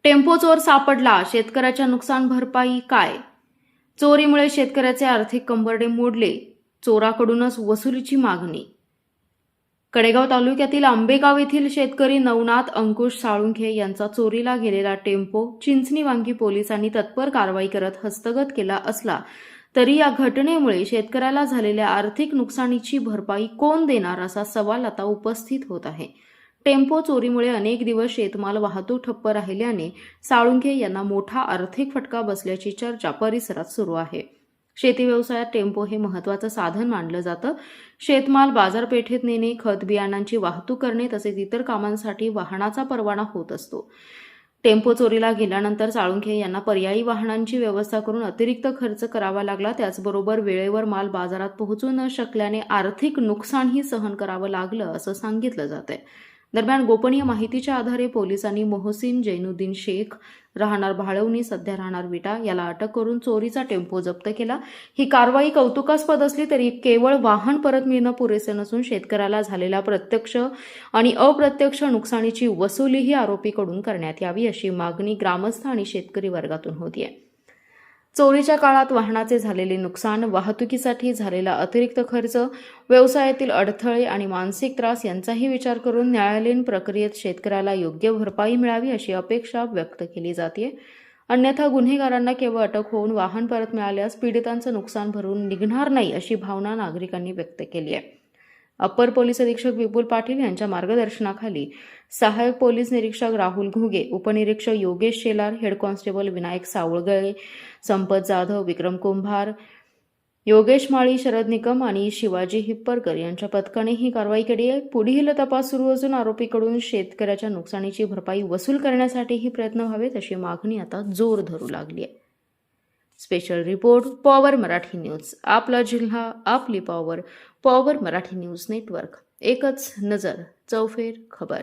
Tempo चोर सापडला, शेतकऱ्याच्या नुकसान भरपाई काय? चोरीमुळे शेतकऱ्याचे आर्थिक कंबरडे मोडले, चोराकडूनच वसुलीची मागणी. कडेगाव तालुक्यातील आंबेगाव येथील शेतकरी नवनाथ अंकुश साळुंखे यांचा चोरीला गेलेला टेम्पो चिंचणी वांगी पोलिसांनी तत्पर कारवाई करत हस्तगत केला असला तरी या घटनेमुळे शेतकऱ्याला झालेल्या आर्थिक नुकसानीची भरपाई कोण देणार असा सवाल आता उपस्थित होत आहे. टेम्पो चोरीमुळे अनेक दिवस शेतमाल वाहतूक ठप्प राहिल्याने साळुंखे यांना मोठा आर्थिक फटका बसल्याची चर्चा परिसरात सुरू आहे. शेती व्यवसायात टेम्पो हे महत्त्वाचं साधन मानलं जातं. शेतमाल बाजारपेठेत नेणे, खत बियाणांची वाहतूक करणे तसेच इतर कामांसाठी वाहनाचा परवाना होत असतो. टेम्पो चोरीला गेल्यानंतर साळुंखे यांना पर्यायी वाहनांची व्यवस्था करून अतिरिक्त खर्च करावा लागला. त्याचबरोबर वेळेवर माल बाजारात पोहोचू न शकल्याने आर्थिक नुकसानही सहन करावं लागलं असं सांगितलं जातंय. दरम्यान गोपनीय माहितीच्या आधारे पोलिसांनी मोहसिन जैनुद्दीन शेख राहणार भाळवणी सध्या राहणार विटा याला अटक करून चोरीचा टेम्पो जप्त केला. ही कारवाई कौतुकास्पद असली तरी केवळ वाहन परत मिळणं पुरेसे नसून शेतकऱ्याला झालेल्या प्रत्यक्ष आणि अप्रत्यक्ष नुकसानीची वसुलीही आरोपीकडून करण्यात यावी अशी मागणी ग्रामस्थ आणि शेतकरी वर्गातून होतीये. चोरीच्या काळात वाहनाचे झालेले नुकसान, वाहतुकीसाठी झालेला अतिरिक्त खर्च, व्यवसायातील अडथळे आणि मानसिक त्रास यांचाही विचार करून न्यायालयीन प्रक्रियेत शेतकऱ्याला योग्य भरपाई मिळावी अशी अपेक्षा व्यक्त केली जाते. अन्यथा गुन्हेगारांना केवळ अटक होऊन वाहन परत मिळाल्यास पीडितांचं नुकसान भरून निघणार नाही अशी भावना नागरिकांनी व्यक्त केली आहे. अप्पर पोलीस अधीक्षक विपुल पाटील यांच्या मार्गदर्शनाखाली सहाय्यक पोलीस निरीक्षक राहुल घुगे, उपनिरीक्षक योगेश शेलार, हेड कॉन्स्टेबल विनायक सावळगळे, संपत जाधव, विक्रम कुंभार, योगेश माळी, शरद निकम आणि शिवाजी हिप्परकर यांच्या पथकाने ही कारवाई केली आहे. पुढील तपास सुरू असून आरोपीकडून शेतकऱ्याच्या नुकसानीची भरपाई वसूल करण्यासाठीही प्रयत्न व्हावेत अशी मागणी आता जोर धरू लागली आहे. Special report power Marathi news. आपला जिल्हा, आपली power. Power Marathi news network. एकच नजर, चौफेर खबर.